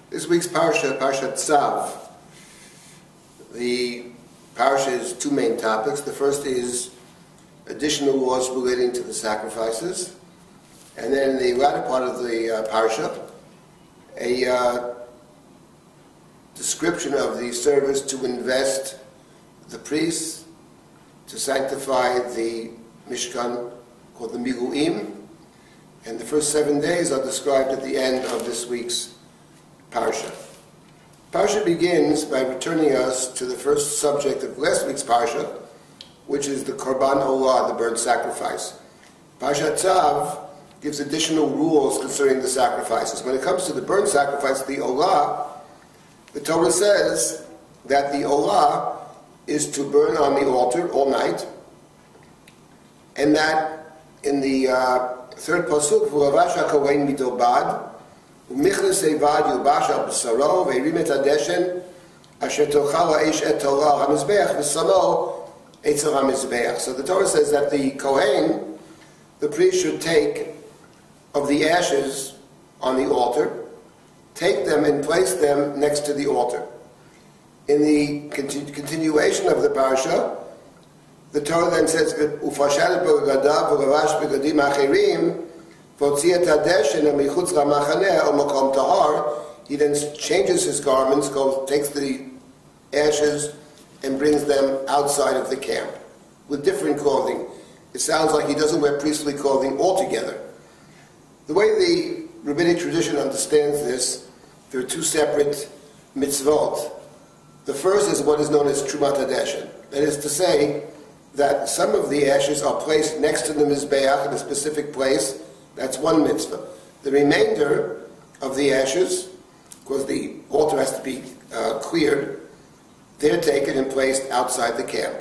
This week's Parashat Tzav. The Parashat has two main topics. The first is additional laws relating to the sacrifices. And then in the latter part of the Parashat, a description of the service to invest the priests, to sanctify the Mishkan, called the Miluim. And the first 7 days are described at the end of this week's Parasha. Parasha begins by returning us to the first subject of last week's Parasha, which is the Korban Olah, the burnt sacrifice. Parashat Tzav gives additional rules concerning the sacrifices. When it comes to the burnt sacrifice, the Olah, the Torah says that the Olah is to burn on the altar all night, and that in the third pasuk, V'lavash HaKohen mito bad, U'michnas evad yubash al b'saro, ve'erim et hadeshen, asher tochal ha'esh et Torah ha'mizbeach, v'samo etzel ha'mizbeach. So the Torah says that the Kohen, the priest, should take of the ashes on the altar, take them and place them next to the altar. In the continuation of the parasha, the Torah then says, "Ufashalet b'gadav v'lavash b'gadim acherim, v'otzi et hadeshen michutz ramachaneh o makom tahar." He then changes his garments, takes the ashes, and brings them outside of the camp with different clothing. It sounds like he doesn't wear priestly clothing altogether. The way the rabbinic tradition understands this, there are two separate mitzvot. The first is what is known as Trumat Hadeshen. That is to say that some of the ashes are placed next to the Mizbeach in a specific place. That's one mitzvah. The remainder of the ashes, because the altar has to be cleared, they're taken and placed outside the camp.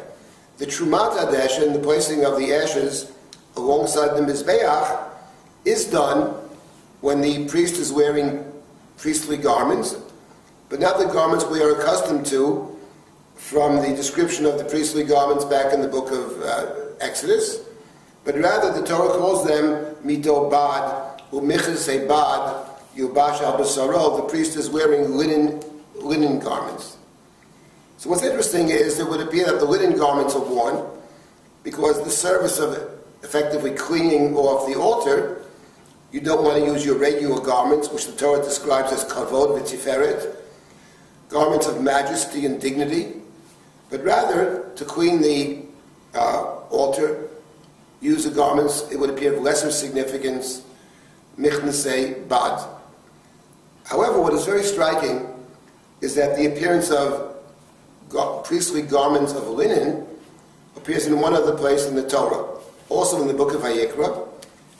The Trumat Hadeshen, the placing of the ashes alongside the Mizbeach, is done when the priest is wearing priestly garments, but not the garments we are accustomed to from the description of the priestly garments back in the book of Exodus, but rather the Torah calls them mito bad, u'michnas bad, yubash al b'saro. The priest is wearing linen garments. So what's interesting is it would appear that the linen garments are worn because the service of effectively cleaning off the altar, you don't want to use your regular garments, which the Torah describes as kavod v'tiferet, garments of majesty and dignity, but rather to clean the altar, use the garments, it would appear of lesser significance, michnasei bad. However, what is very striking is that the appearance of priestly garments of linen appears in one other place in the Torah, also in the book of Vayikra,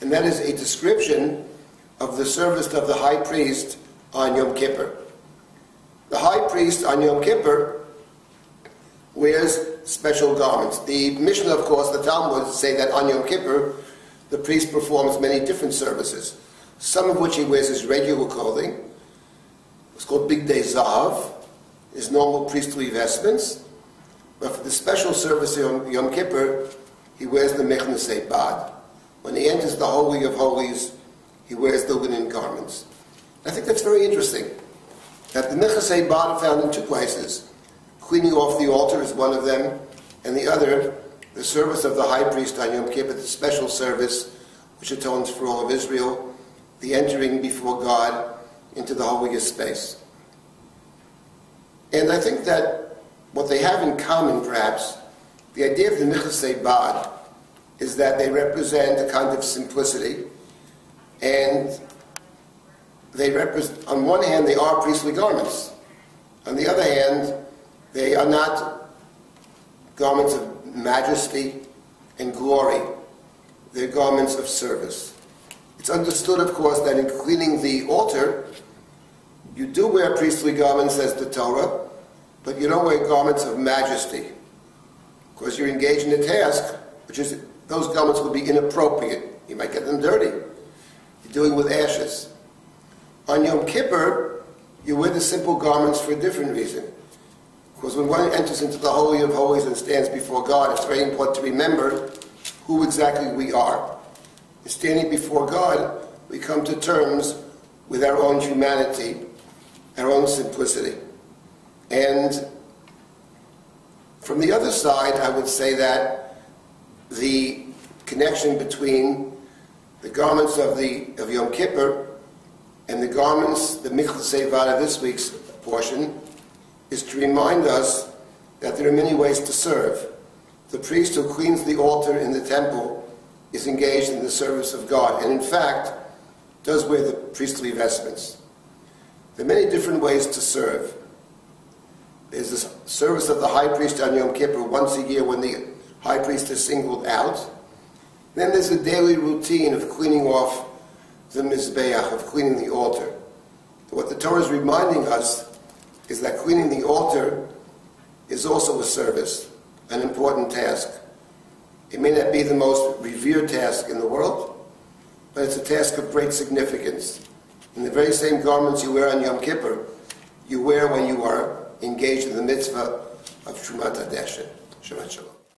and that is a description of the service of the high priest on Yom Kippur. The high priest on Yom Kippur wears special garments. The Mishnah, of course, the Talmud say that on Yom Kippur, the priest performs many different services, some of which he wears his regular clothing. It's called Bigdei Zahav, his normal priestly vestments. But for the special service of Yom Kippur, he wears the Mechnasei Bad. When he enters the Holy of Holies, he wears the linen garments. I think that's very interesting, that the Mechnasei Bad are found in two places. Cleaning off the altar is one of them, and the other, the service of the high priest on Yom Kippur, the special service which atones for all of Israel, the entering before God into the holiest space. And I think that what they have in common, perhaps, the idea of the Mechnasei Bad, is that they represent a kind of simplicity, and they represent, on one hand, they are priestly garments. On the other hand, they are not garments of majesty and glory. They're garments of service. It's understood, of course, that in cleaning the altar, you do wear priestly garments, says the Torah, but you don't wear garments of majesty, because you're engaged in a task, which is, those garments would be inappropriate. You might get them dirty. You're doing with ashes. On Yom Kippur, you wear the simple garments for a different reason. Because when one enters into the Holy of Holies and stands before God, it's very important to remember who exactly we are. In standing before God, we come to terms with our own humanity our own simplicity. And from the other side, I would say that the connection between the garments of Yom Kippur and the garments, the Michlasei Vada, this week's portion, is to remind us that there are many ways to serve. The priest who cleans the altar in the temple is engaged in the service of God, and in fact, does wear the priestly vestments. There are many different ways to serve. There's the service of the high priest on Yom Kippur once a year when the high priest is singled out. Then there's a daily routine of cleaning off the Mizbeach, of cleaning the altar. What the Torah is reminding us is that cleaning the altar is also a service, an important task. It may not be the most revered task in the world, but it's a task of great significance. In the very same garments you wear on Yom Kippur, you wear when you are engaged in the mitzvah of Trumat HaDeshen. Shabbat Shalom.